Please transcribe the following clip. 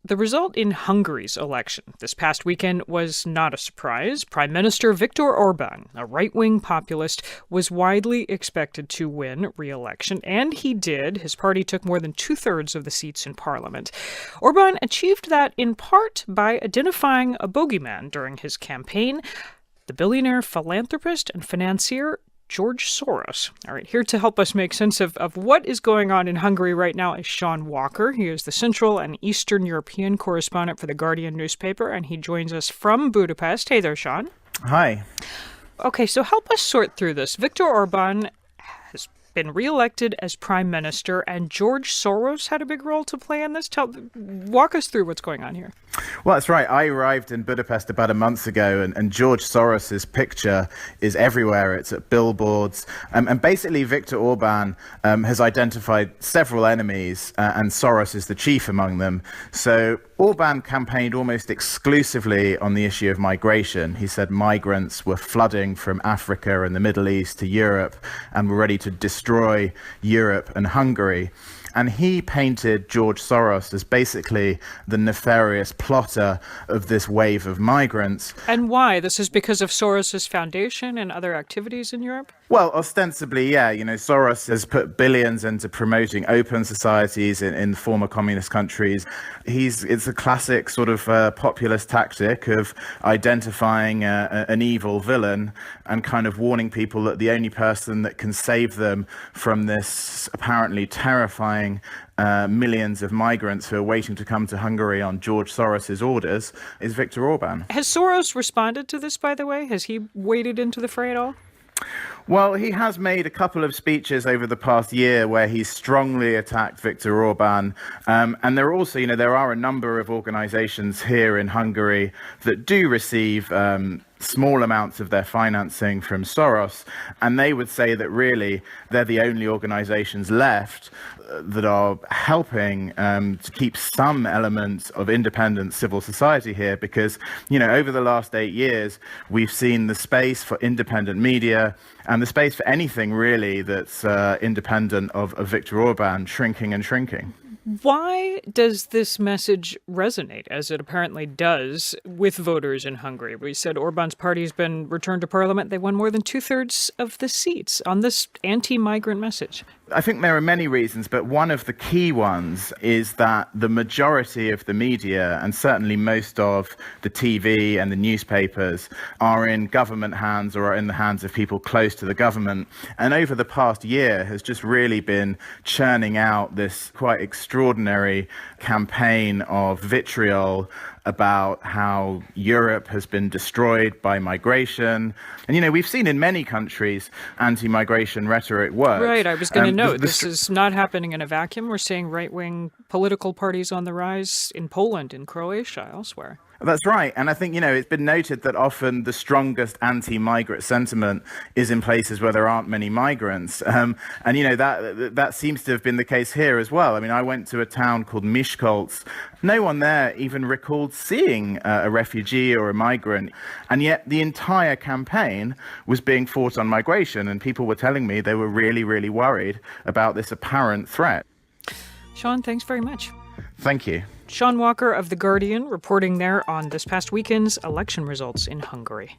The result in Hungary's election this past weekend was not a surprise. Prime Minister Viktor Orban, a right-wing populist, was widely expected to win re-election, and he did. His party took more than two-thirds of the seats in parliament. Orban achieved that in part by identifying a bogeyman during his campaign, the billionaire philanthropist and financier George Soros. All right, here to help us make sense of what is going on in Hungary right now is Sean Walker. He is the Central and Eastern European correspondent for the Guardian newspaper, and he joins us from Budapest. Hey there, Sean. Hi. Okay, so help us sort through this. Viktor Orban has been reelected as prime minister, and George Soros had a big role to play in this. Walk us through what's going on here. Well, that's right. I arrived in Budapest about a month ago, and George Soros's picture is everywhere. It's at billboards. And basically, Viktor Orban has identified several enemies, and Soros is the chief among them. So Orban campaigned almost exclusively on the issue of migration. He said migrants were flooding from Africa and the Middle East to Europe and were ready to destroy Europe and Hungary. And he painted George Soros as basically the nefarious plotter of this wave of migrants. And why? This is because of Soros's foundation and other activities in Europe? Well, ostensibly, yeah. Soros has put billions into promoting open societies in former communist countries. It's a classic sort of populist tactic of identifying an evil villain and kind of warning people that the only person that can save them from this apparently terrifying millions of migrants who are waiting to come to Hungary on George Soros's orders is Viktor Orban. Has Soros responded to this, by the way? Has he waded into the fray at all? Well, he has made a couple of speeches over the past year where he's strongly attacked Viktor Orban. And there are also, there are a number of organizations here in Hungary that do receive small amounts of their financing from Soros. And they would say that really they're the only organizations left that are helping to keep some element of independent civil society here, because, over the last 8 years, we've seen the space for independent media and the space for anything really that's independent of Viktor Orban shrinking and shrinking. Why does this message resonate, as it apparently does, with voters in Hungary? We said Orban's party has been returned to parliament. They won more than two-thirds of the seats on this anti-migrant message. I think there are many reasons, but one of the key ones is that the majority of the media, and certainly most of the TV and the newspapers, are in government hands or are in the hands of people close to the government. And over the past year has just really been churning out this quite extraordinary campaign of vitriol about how Europe has been destroyed by migration. And, we've seen in many countries anti-migration rhetoric work. Right, I was going to note, this is not happening in a vacuum. We're seeing right-wing political parties on the rise in Poland, in Croatia, elsewhere. That's right. And I think, it's been noted that often the strongest anti-migrant sentiment is in places where there aren't many migrants. That seems to have been the case here as well. I mean, I went to a town called Miskolc. No one there even recalled seeing a refugee or a migrant. And yet the entire campaign was being fought on migration. And people were telling me they were really, really worried about this apparent threat. Sean, thanks very much. Thank you. Sean Walker of The Guardian reporting there on this past weekend's election results in Hungary.